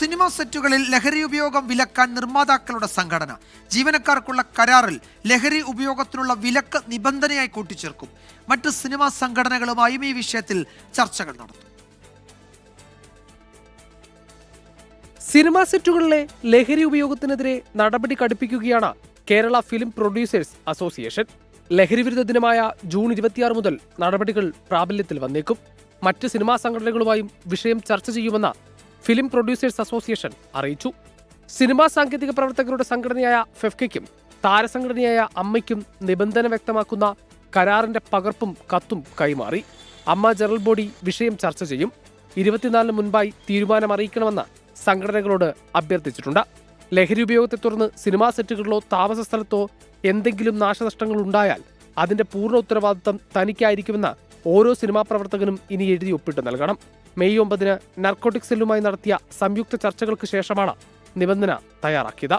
Cinema സെറ്റുകളിൽ ലഹരി ഉപയോഗം വിലക്കാൻ നിർമ്മാതാക്കളുടെ സംഘടന ജീവനക്കാർക്കുള്ള കരാറിൽ ലഹരി ഉപയോഗത്തിനുള്ള വിലക്ക് നിബന്ധനയായി കൂട്ടിച്ചേർക്കും. മറ്റ് സിനിമാ സംഘടനകളുമായും ഈ വിഷയത്തിൽ ചർച്ചകൾ നടത്തും. സിനിമാ സെറ്റുകളിലെ ലഹരി ഉപയോഗത്തിനെതിരെ നടപടി കടുപ്പിക്കുകയാണ് കേരള ഫിലിം പ്രൊഡ്യൂസേഴ്സ് അസോസിയേഷൻ. ലഹരി വിരുദ്ധ ദിനമായ ജൂൺ 26 മുതൽ നടപടികൾ പ്രാബല്യത്തിൽ വന്നേക്കും. മറ്റ് സിനിമാ സംഘടനകളുമായും വിഷയം ചർച്ച ചെയ്യുമെന്ന് ഫിലിം പ്രൊഡ്യൂസേഴ്സ് അസോസിയേഷൻ അറിയിച്ചു. സിനിമാ സാങ്കേതിക പ്രവർത്തകരുടെ സംഘടനയായ ഫെഫ്കയ്ക്കും താരസംഘടനയായ അമ്മയ്ക്കും നിബന്ധന വ്യക്തമാക്കുന്ന കരാറിന്റെ പകർപ്പും കത്തും കൈമാറി. അമ്മ ജനറൽ ബോഡി വിഷയം ചർച്ച ചെയ്യും. 24 മുൻപായി തീരുമാനം അറിയിക്കണമെന്ന് സംഘടനകളോട് അഭ്യർത്ഥിച്ചിട്ടുണ്ട്. ലഹരി ഉപയോഗത്തെ തുടർന്ന് സിനിമാ സെറ്റുകളിലോ താമസ സ്ഥലത്തോ എന്തെങ്കിലും നാശനഷ്ടങ്ങൾ ഉണ്ടായാൽ അതിന്റെ പൂർണ്ണ ഉത്തരവാദിത്തം തനിക്കായിരിക്കുമെന്ന് ഓരോ സിനിമാ പ്രവർത്തകനും ഇനി എഴുതി ഒപ്പിട്ട് നൽകണം. മെയ് 9 നർക്കോട്ടിക് സെല്ലുമായി നടത്തിയ സംയുക്ത ചർച്ചകൾക്ക് ശേഷമാണ് നിബന്ധന തയ്യാറാക്കിയത്.